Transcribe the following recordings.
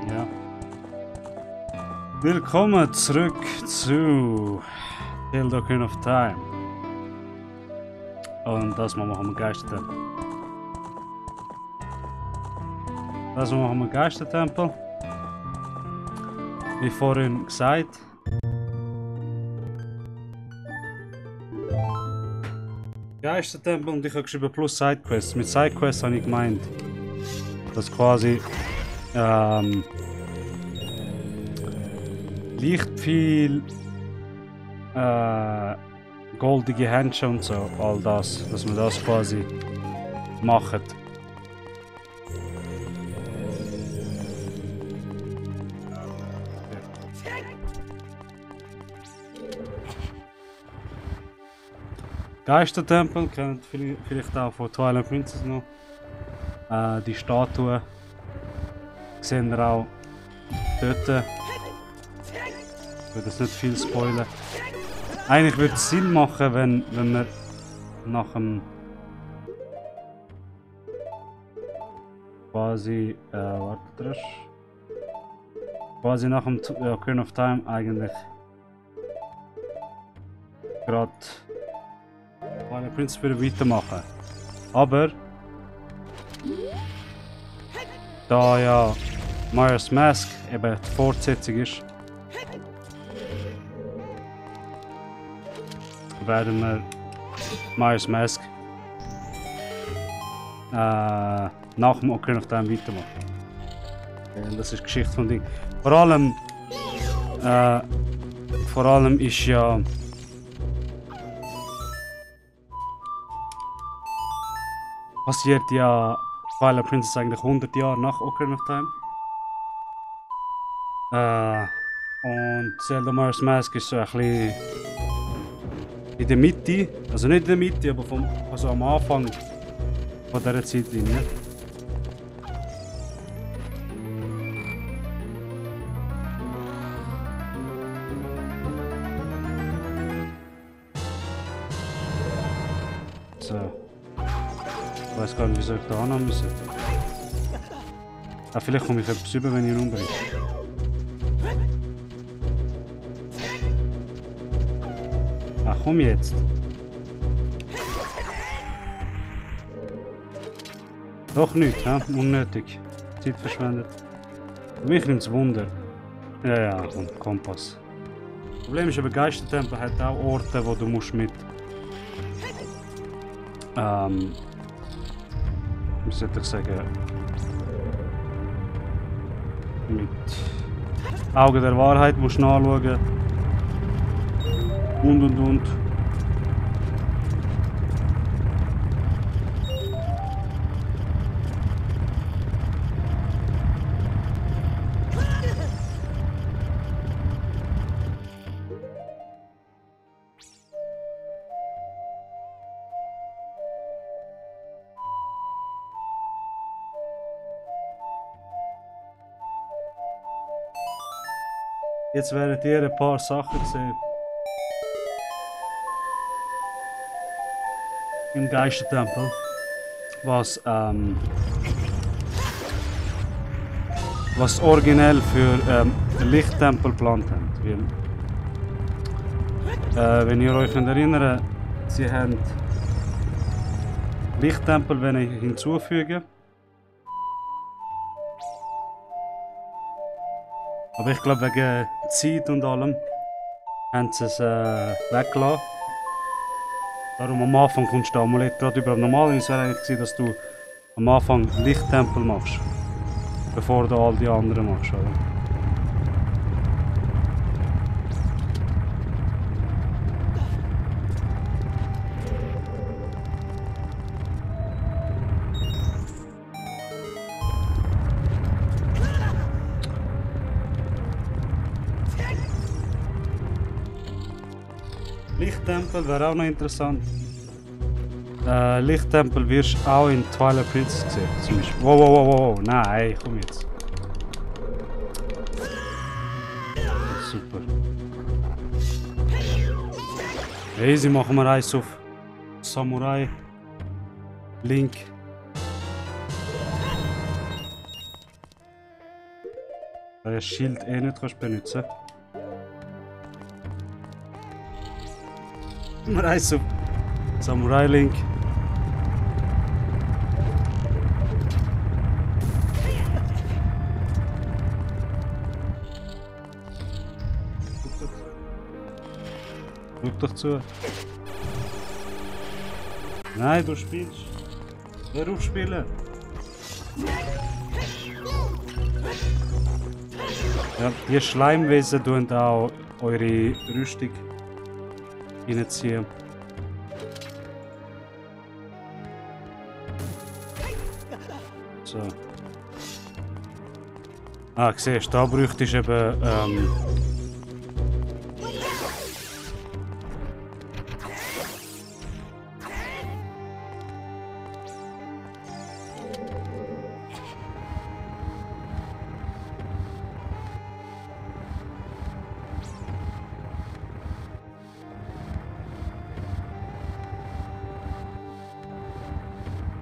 Ja. Willkommen zurück zu Zelda Ocarina of Time. Und das mal machen wir Geistertempel. Wie vorhin gesagt. Geistertempel und ich habe geschrieben plus Sidequests. Mit Sidequests habe ich gemeint, dass quasi Lichtpfeil, goldige Händchen und so, all das, dass wir das quasi machen. Geistertempel, kennt vielleicht auch von Twilight Princess noch. Die Statue sehen wir auch dort. Ich will das nicht viel spoilern. Eigentlich würde es Sinn machen, wenn wir nach dem quasi quasi nach dem Ocarina of Time eigentlich gerade Twilight Princess wieder weitermachen. Aber da ja Majora's Mask eben die Fortsetzung ist, werden wir Majora's Mask nach dem Ocarina of Time weitermachen. Das ist die Geschichte von Ding. Vor allem ist ja passiert ja Twilight Princess eigentlich 100 Jahre nach Ocarina of Time. Und Zelda Majora's Mask ist so ein bisschen in der Mitte, also nicht in der Mitte, aber also am Anfang von dieser Zeitlinie. So. Ich weiß gar nicht, wie soll ich da anhaben müssen. Vielleicht komme ich etwas über, wenn ich ihn umbringe. Komm jetzt. Doch nicht, ja? Unnötig. Zeit verschwendet. Mich nimmt es Wunder. Ja, komm, Kompass. Das Problem ist, aber Geistertempel hat auch Orte, wo du musst mit wie soll ich sagen, mit Augen der Wahrheit musst du nachschauen. Und. Jetzt werdet ihr ein paar Sachen sehen. Im Geistertempel, was originell für Lichttempel geplant haben. Wenn ihr euch erinnert, sie haben Lichttempel hinzufügen. Aber ich glaube wegen Zeit und allem haben sie es weggelassen. Darum am Anfang kommst du Amulett gerade über. Normalerweise wäre eigentlich gewesen, dass du am Anfang Lichttempel machst, bevor du all die anderen machst, oder? Lichttempel wäre auch noch interessant. Lichttempel wirst du auch in Twilight Princess gesehen. Zum Beispiel. Wow, nein, komm jetzt. Super. Easy, machen wir eins auf Samurai Link. Weil das Schild eh nicht kannst benutzen. Wir reisen auf Samurai Link. Schau doch zu. Nein, du spielst. Hör auf spielen. Ja, die Schleimwesen tun auch eure Rüstung reinziehen. So. Ah, siehst du, da bräuchte ich eben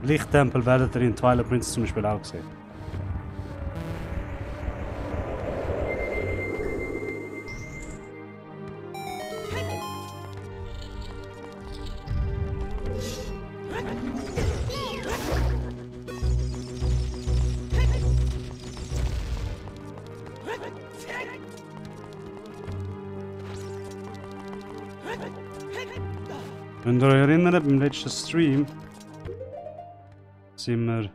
Lichttempel werdet ihr in Twilight Princess zum Beispiel auch sehen. Wenn ihr euch erinnert, beim letzten Stream sind wir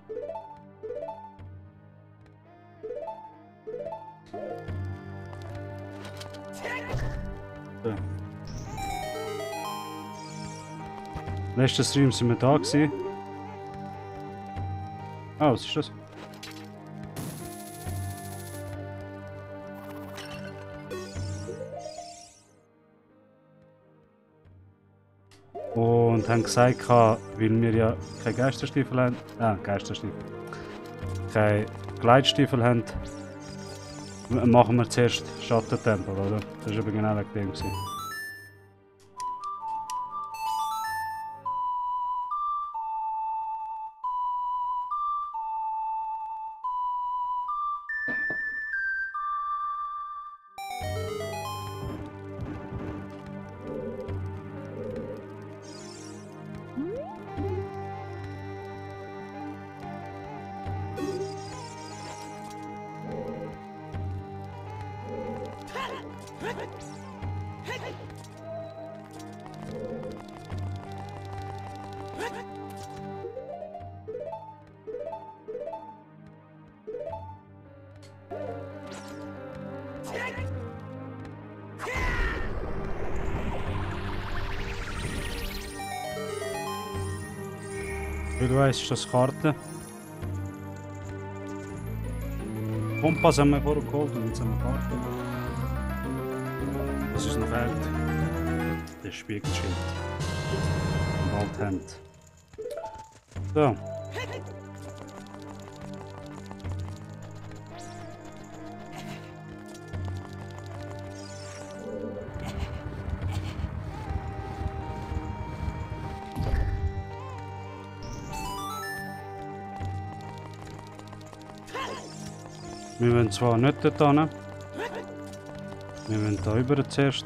so. Letzten Stream sind wir da gewesen. Ah, was ist das? Und haben gesagt, weil wir ja keine Geisterstiefel haben, keine Gleitstiefel haben, machen wir zuerst Schattentempel, oder? Das war aber genau wegen dem. Wie du weißt, ist das Karte. Kompass haben wir vorher geholt und jetzt haben wir Karte. Was ist noch fehlt? Das Spiegelschild. Und Waldhand. So. Wir wollen zwar nicht dort hin. Wir wollen da rüber zuerst.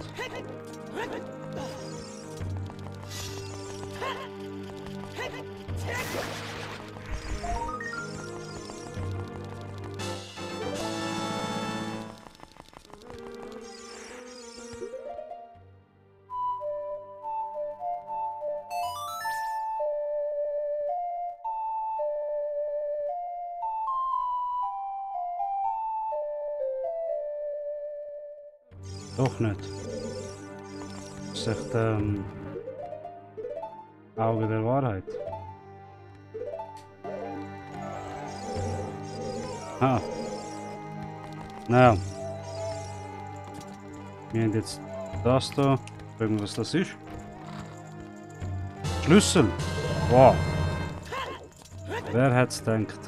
Doch nicht. Das ist echt Auge der Wahrheit. Ah. Naja. Wir haben jetzt das da. Schauen wir, was das ist. Schlüssel. Wow. Wer hätte es gedacht?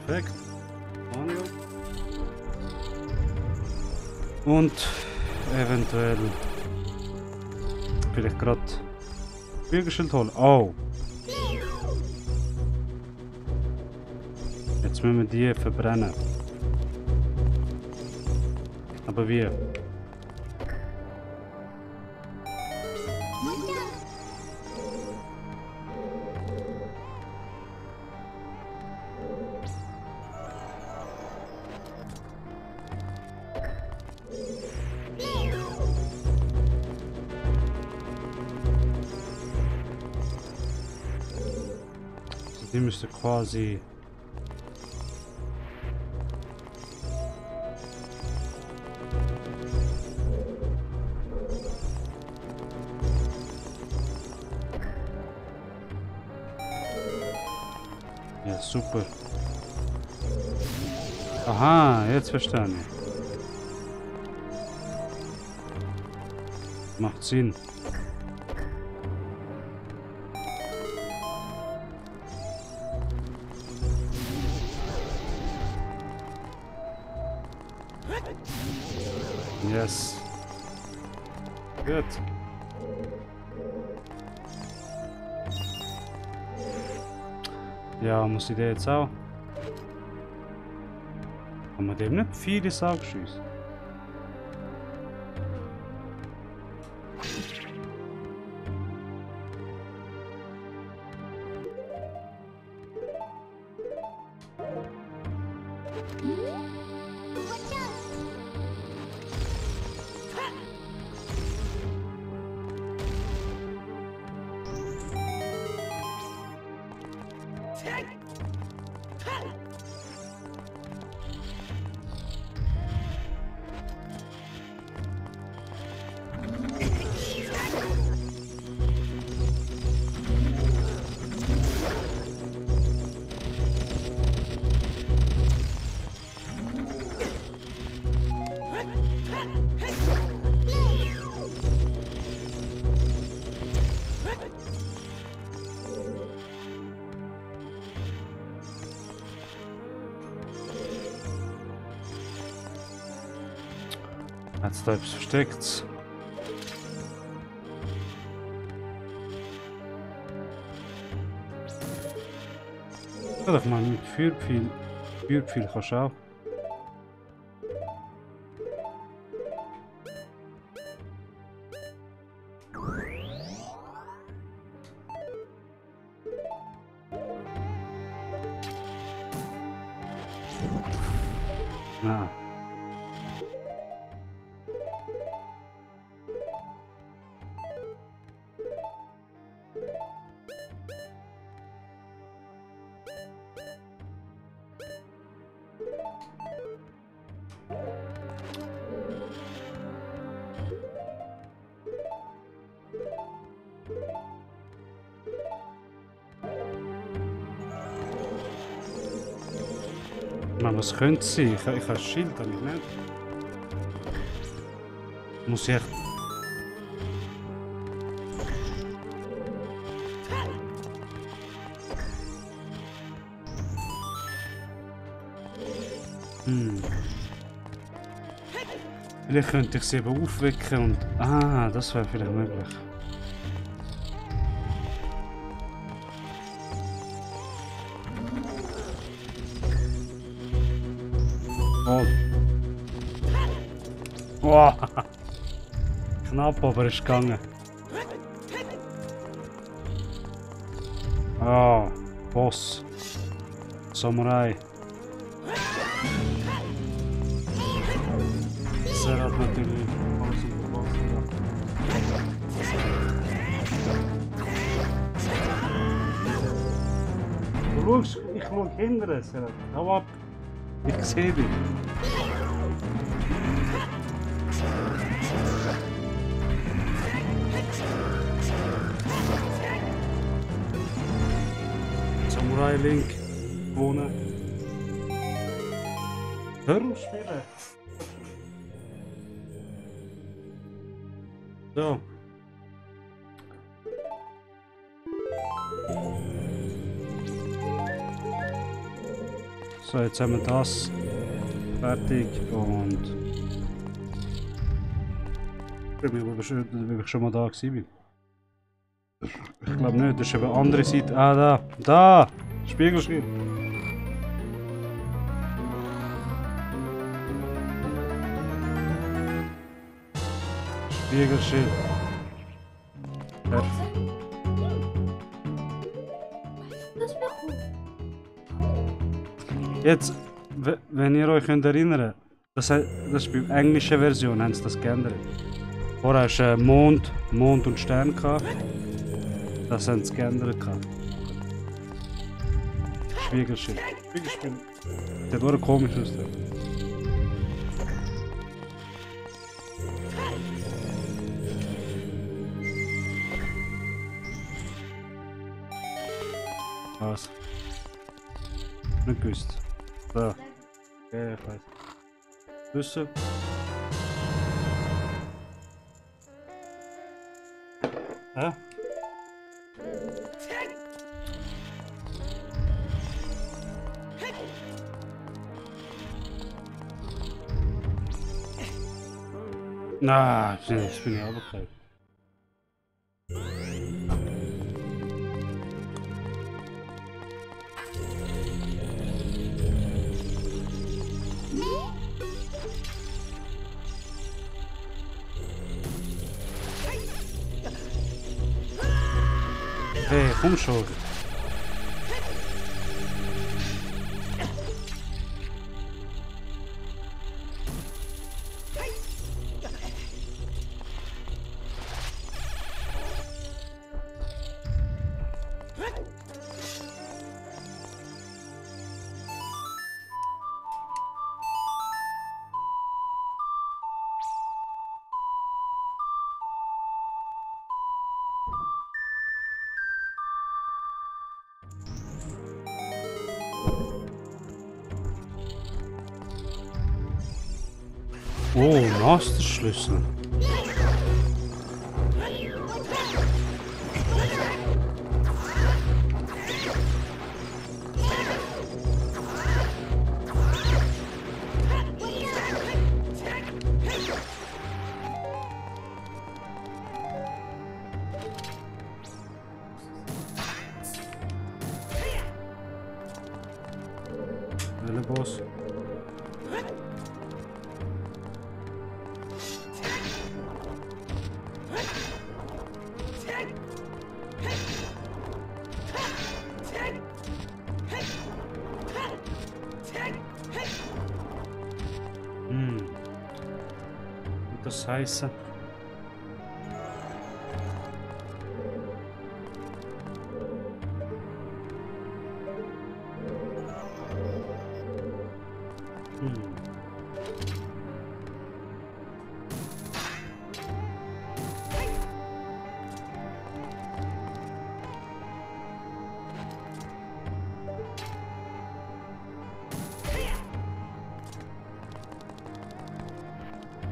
Perfekt. Und eventuell vielleicht gerade Bügelschild holen. Oh! Jetzt müssen wir die verbrennen. Aber wie? Die müsste quasi... Ja, super. Aha, jetzt verstehe ich. Macht Sinn. Yes. Gut. Ja, muss ich den jetzt auch? Kann man dem nicht vieles anschiessen? Hat's da etwas versteckt? Ja, doch mal mit Feuerpfeil kannst du auch. Na. Man, was könnte es sein? Ich habe ein Schild, habe ich nicht. Muss ich echt... Vielleicht könnte ich sie eben aufwecken und... Ah, das wäre vielleicht möglich. Oh. Oh. Knapp, aber ist gegangen. Ah, Boss. Samurai. Er hat natürlich alles unter Wasser gemacht. Du schaust, ich schaue hinterher, Serhat. Hau ab. Ich sehe dich. Samurai Link. Ohne. Hör auf spielen. So. So, jetzt haben wir das fertig und Wie ich schon mal da war. Ich glaube nicht, das ist eben andere Seite. Ah, da! Da! Spiegelschild! Spiegelschild! Jetzt, wenn ihr euch erinnert, das ist bei der englischen Version, haben sie das geändert. Vorher hast du Mond und Stern gehabt. Das haben sie geändert. Spiegelschild. Spiegelschild. Das hat auch komisch aus. Was? Nicht gewusst. So. Okay, ich weiß. Schlüssel. Hä? Na, ich bin ja auch bereit. Hey, komm schon. Oh, Masterschlüssel. Welcher Boss? Das heißt.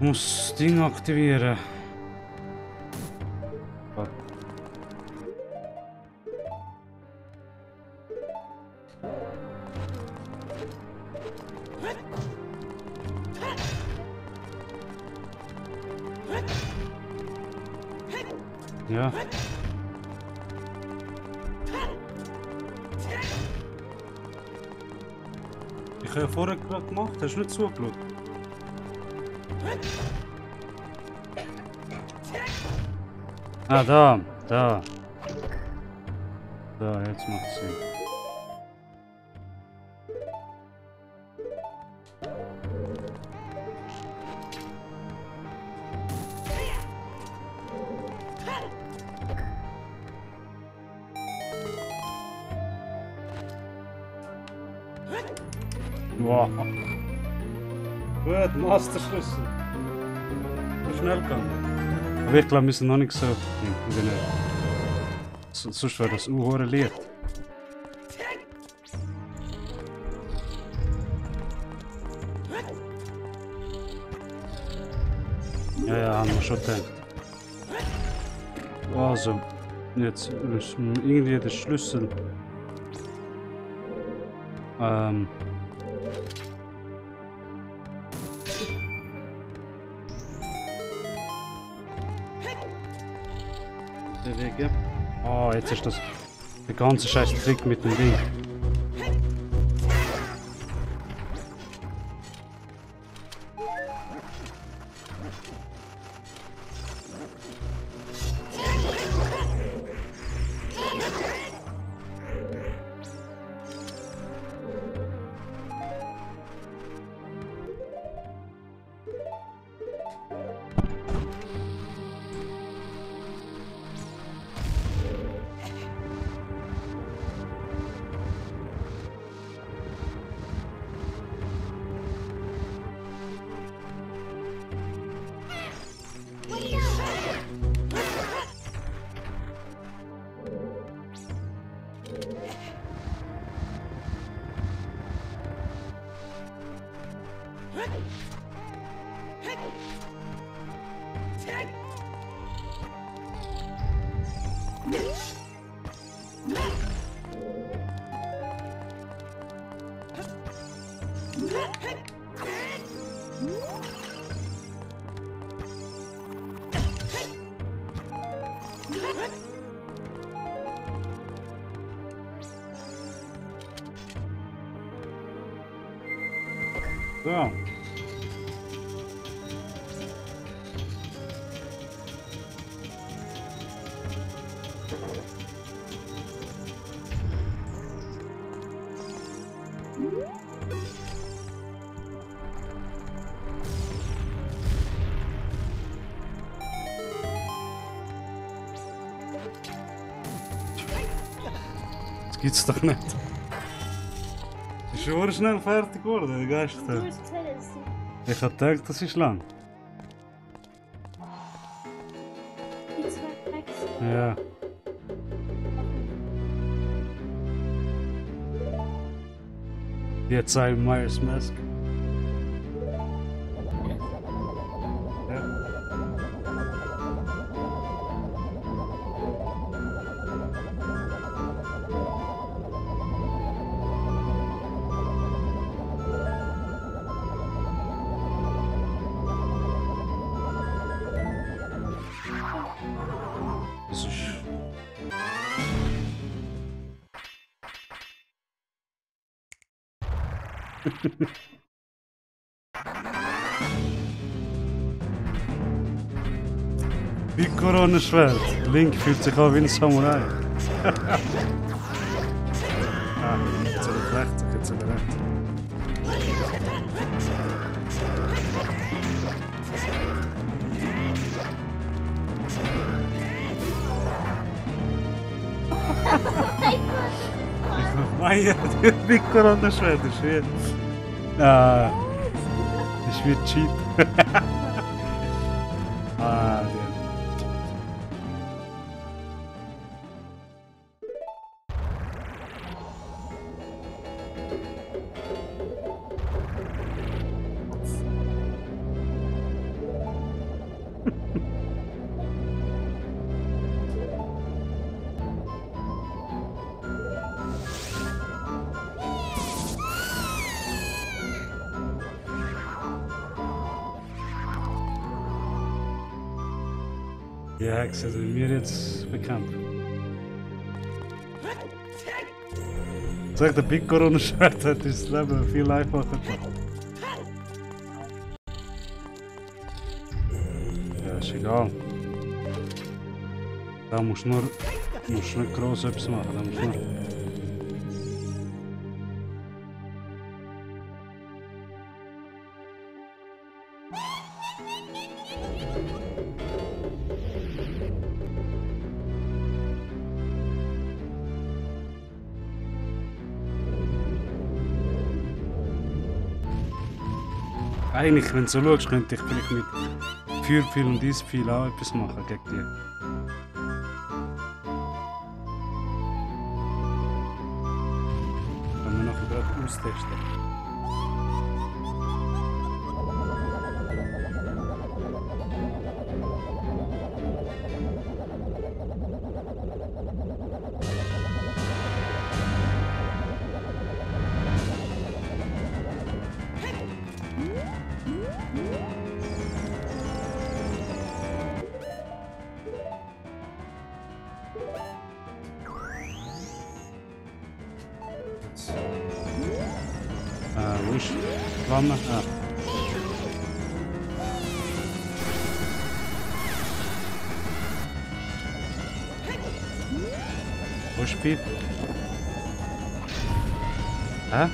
Ich muss das Ding aktivieren. Ja. Ich habe ja vorher gerade gemacht, hast du nicht zugeschaut? Ah, da. Da, jetzt macht es Sinn. Wow. Gut, Masterschlüssel. So schnell gegangen. Aber ich glaube, wir sind noch nicht so. Sonst wäre das unhure Lied. Ja, haben wir schon gedacht. Also, jetzt müssen wir irgendwie den Schlüssel. bewegen. Oh, jetzt ist das der ganze scheiß Trick mit dem Ding. So. Das gibt's doch nicht. Ist schon schnell fertig geworden, der Geist. Ich hab gedacht, das ist lang. Ja. Jetzt ein Myers Mask. Ja. Das ist... Wie Corona-Schwert. Link fühlt sich an wie ein Samurai. Ah, jetzt soll er rechts, jetzt soll er rechts. Maya, wie Corona-Schwert, das ist wie... Ah, das ist wie Cheat. Ah, ja. Die Hexe sind mir jetzt bekannt. Sag, der Big Corona-Schwert hat das Leben viel einfacher gemacht. Ja, ist egal. Da musst du nicht groß etwas machen. Da musst du nur... Eigentlich, wenn du so schaust, könnte ich vielleicht mit Feuerpfeil und Eispfeil auch etwas machen gegen die. Können wir nachher gerade austesten. Flamme? Ah. Wo ist Pip? Hä?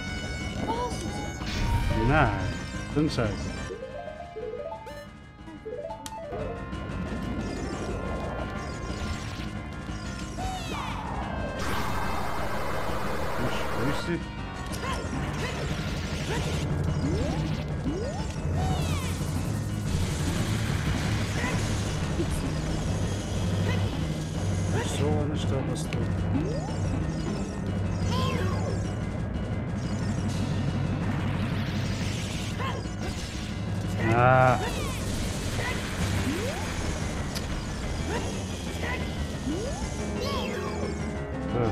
Nein, so ein Scheiß. Wo ist sie? So eine Stelle, was du. Ah. So.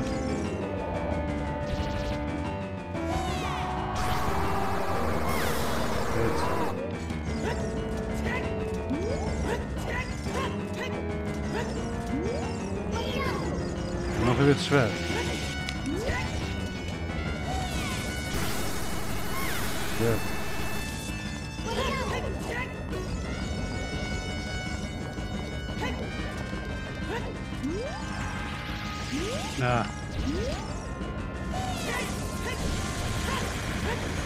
Noch wird es schwer. Ja. Ja.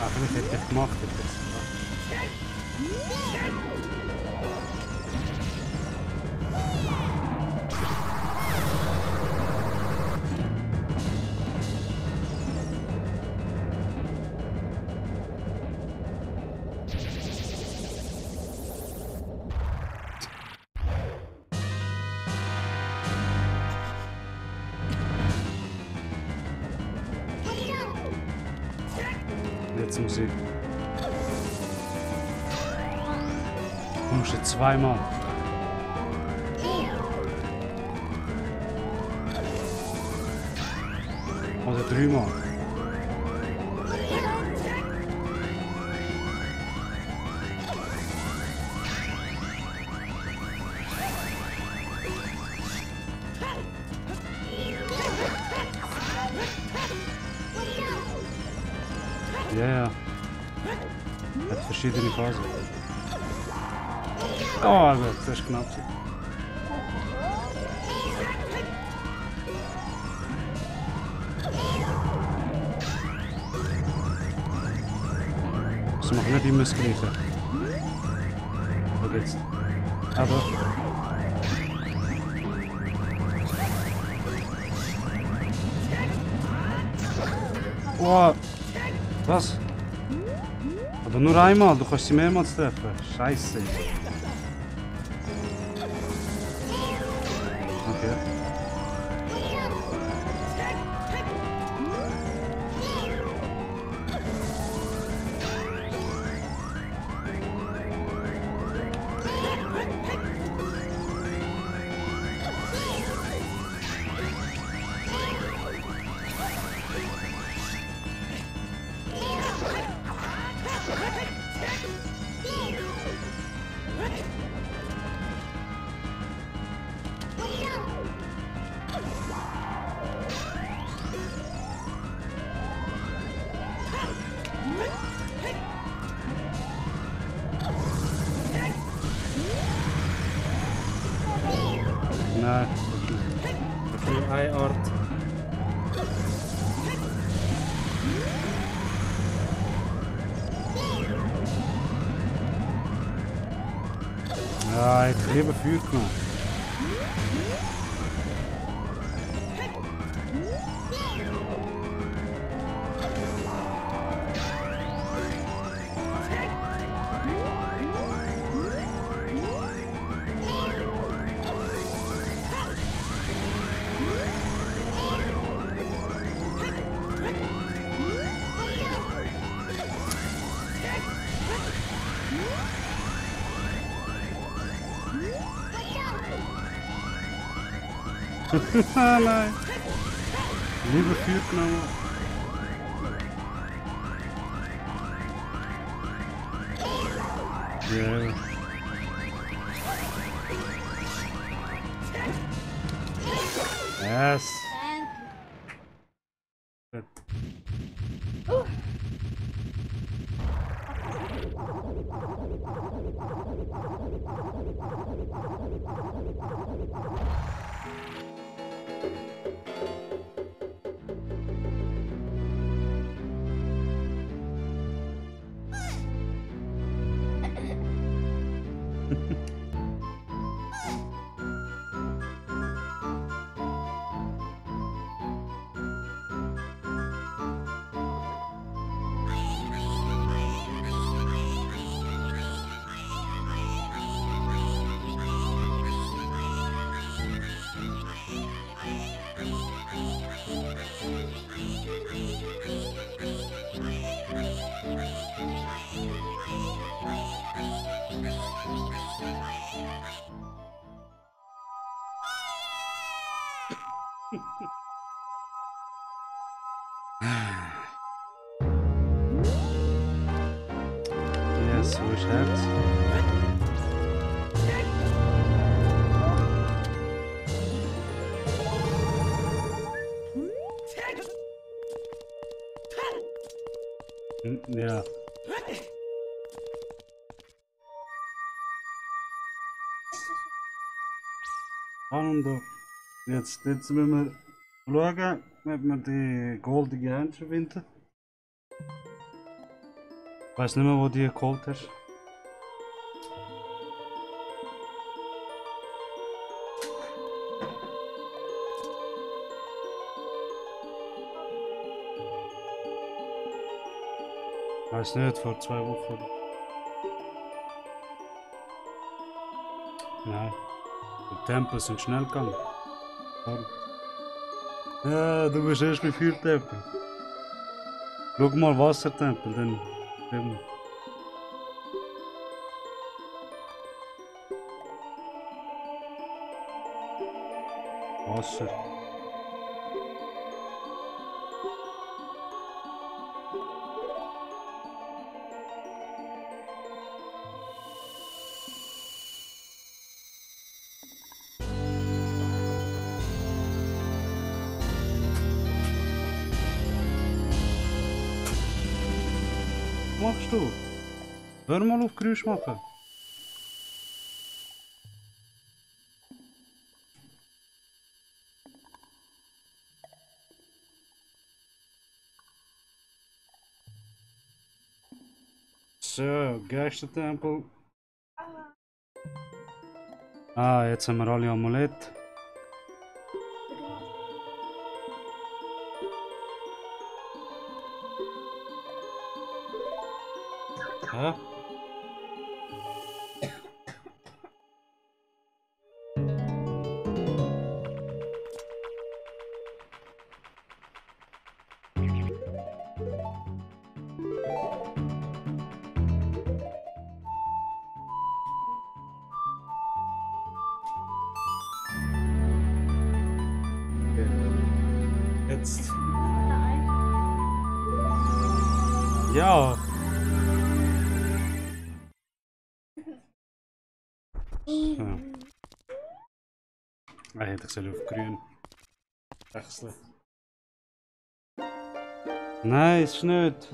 Ach, das hätte ich gemacht jetzt. Jetzt muss ich. Du musst jetzt zweimal. Oder dreimal. Ja, ja. Hat verschiedene Phasen. Oh, gut, das ist knapp. Das macht nicht immer das Gleiche. Aber jetzt. Aber. Oh. Was? Aber nur einmal, du kannst sie mehrmals treffen. Scheiße. Okay. Nein. Okay, eine Art. Ja, ich hätte lieber Feuer genommen. Nein. Lieber Feuer genommen. Ja. Yes. Gut. Yes, wo ist Herz? Ja. Und jetzt müssen wir schauen, ob wir die goldige Händchen finden. Ich weiß nicht mehr, wo die geholt hast. Ich weiß nicht, vor 2 Wochen. Nein. Die Tempel sind schnell gegangen. Ja, du bist erst bei 4 Tempel. Schau mal Wassertempel, dann. Wasser. Was machst du? Hör mal auf Geräusch machen. So, Geistertempel. Ah, jetzt haben wir alle Amulett. Hä? Jetzt. Ja. Ja. Hätte ich soll auf grün wechseln. Nein, ist nicht.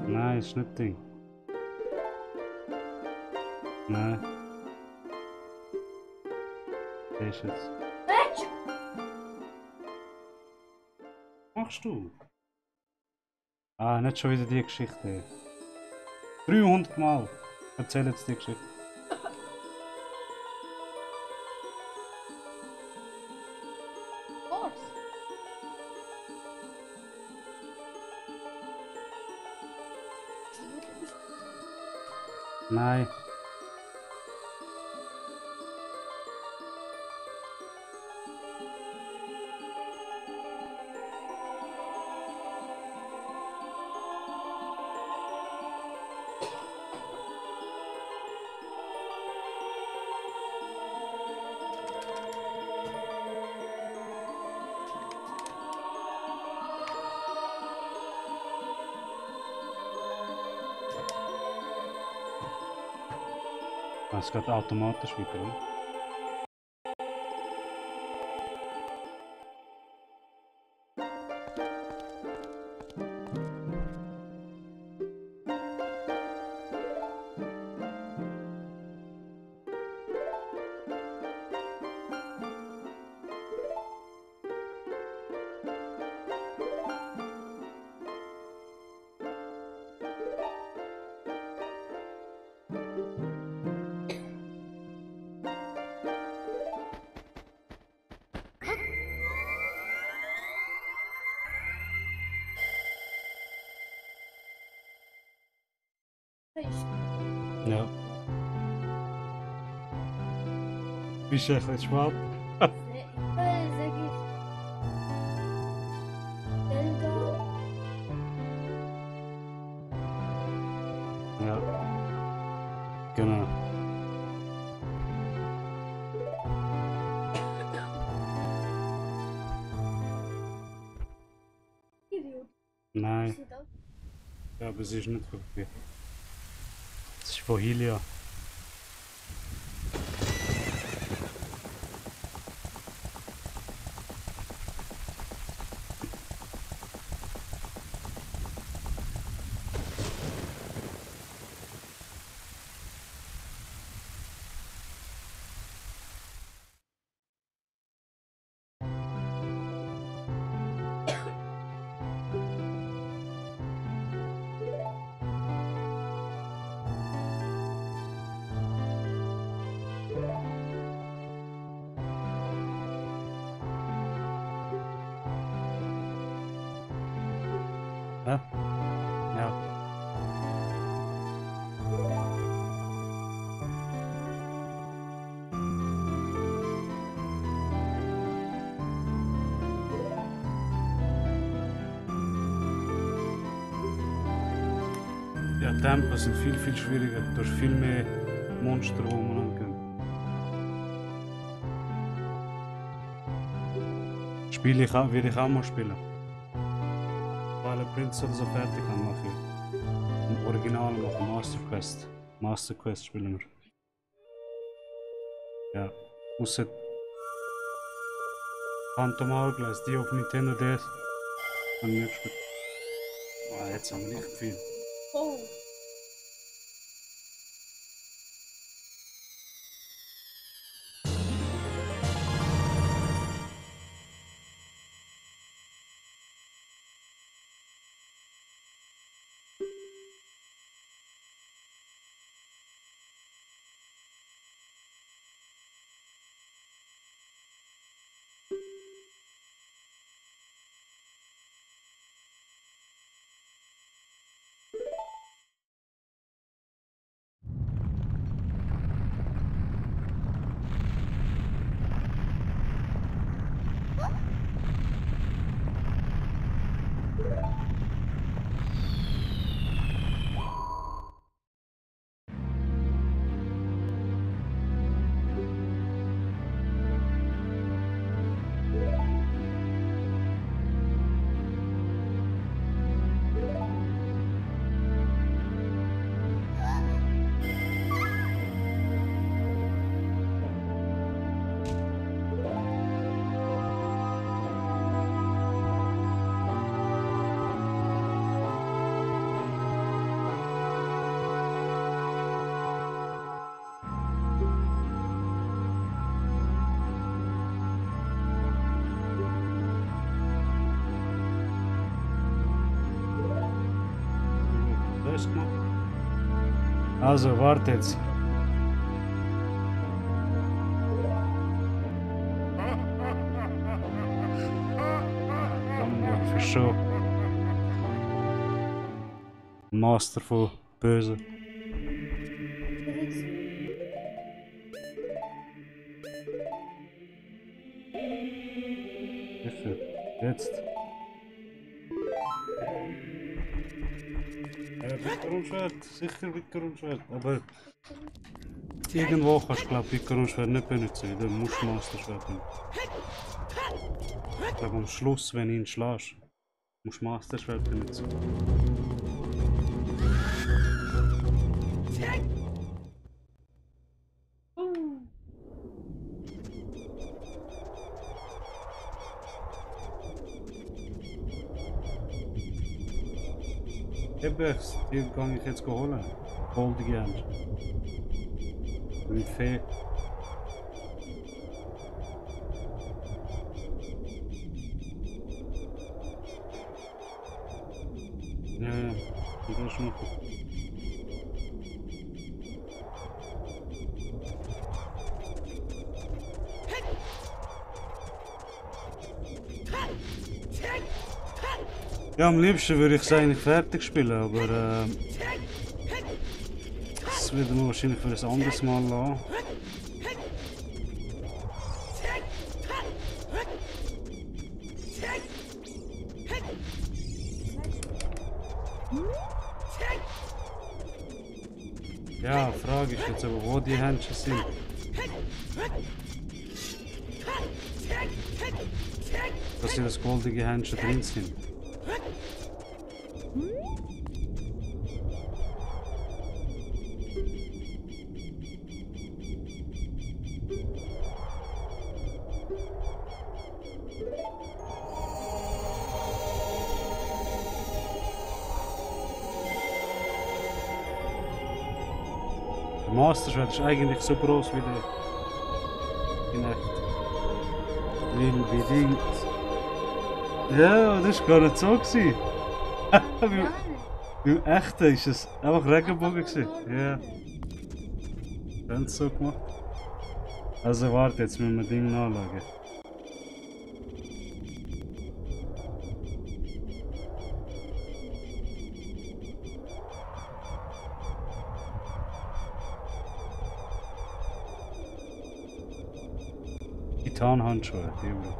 Nein, ist nicht Ding. Nein. Das ist jetzt. Was machst du? Ah, nicht schon wieder die Geschichte. 300 Mal. Erzähl jetzt die Geschichte. Nein. Es geht automatisch weiter, oder? Ja. Bist du ein bisschen spät? Ja. Genau. Nein. Ja, aber es ist nicht vorbei. Es ist von Hylia. Ja? Ja. Ja, Tempos sind viel schwieriger. Du hast viel mehr Monster, die man angehen. Spiele ich auch, würde ich auch mal spielen. Twilight Princess oder so fertig haben wir. Im Original machen Master Quest. Master Quest spielen wir. Ja. Ausser Phantom Hourglass, die auf Nintendo DS. Haben wir gespielt. Ah, jetzt haben wir nicht viel. Oh. Das gemacht. Also, warte jetzt. Für schon. Master von Böse. Sicher. Jetzt. Wickerum-Schwert, sicher Wickerum-Schwert, aber irgendwo kannst du glaube Wickerum-Schwert nicht benutzen, du musst Master-Schwert benutzen. Ich glaube am Schluss, wenn du ihn schlägst, musst du Master-Schwert benutzen. Eben, die kann ich jetzt holen. Goldige Ends. Mit Fee. Ja, ja, die kannst du machen. Ja, am liebsten würde ich es eigentlich fertig spielen, aber das werden wir wahrscheinlich für ein anderes Mal lassen. Ja, die Frage ist jetzt aber, wo die Händchen sind. Dass sie das goldige Händchen drin sind. Der Master Schwert ist eigentlich so groß wie der in echt. Weil bedingt. Ja, das war gar nicht so gewesen. Beim echten ist es einfach Regenbogen gewesen. Ja. Haben sie so gemacht. Also warte, jetzt müssen wir Ding nachschauen. Titanhandschuhe, Junge.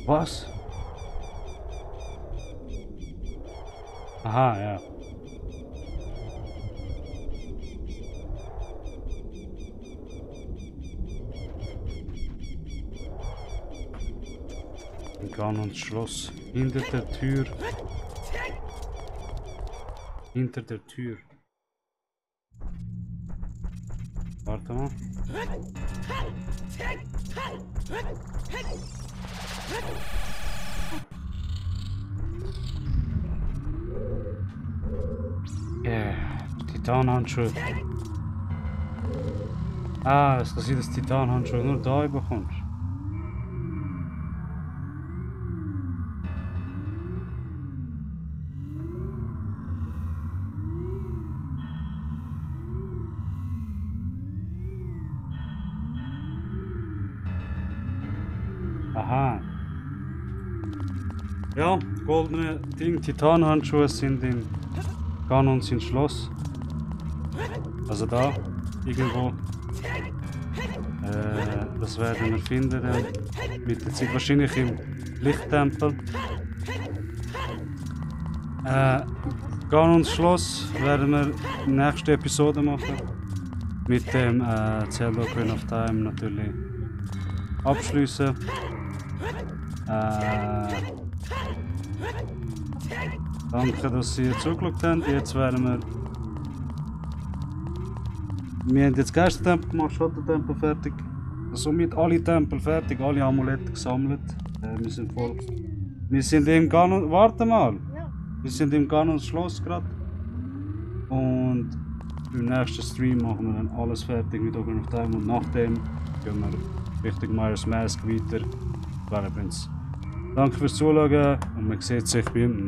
Was? Aha, ja. Ein Ganons Schloss. Hinter der Tür. Hinter der Tür. Warte mal. Titanhandschuhe. Ah, dass du das Titanhandschuhe nur da bekommst. Aha. Ja, goldene Titanhandschuhe sind in Ganons ins Schloss. Also da, irgendwo. Das werden wir finden mit der Zeit. Wahrscheinlich im Lichttempel. Ganons Schloss werden wir in der nächsten Episode machen. Mit dem Zelda Ocarina of Time natürlich abschließen. Danke, dass ihr zugeschaut habt. Jetzt werden wir. Wir haben jetzt Geistertempel gemacht, Schattentempel fertig. Somit alle Tempel fertig, alle Amulette gesammelt. Wir sind voll. Wir sind im Ganon. Warte mal! Ja. Wir sind im Ganons Schloss gerade. Und im nächsten Stream machen wir dann alles fertig mit Ocarina of Time. Und nachdem gehen wir Richtung Majora's Mask weiter. Danke fürs Zuschauen und man sieht sich beim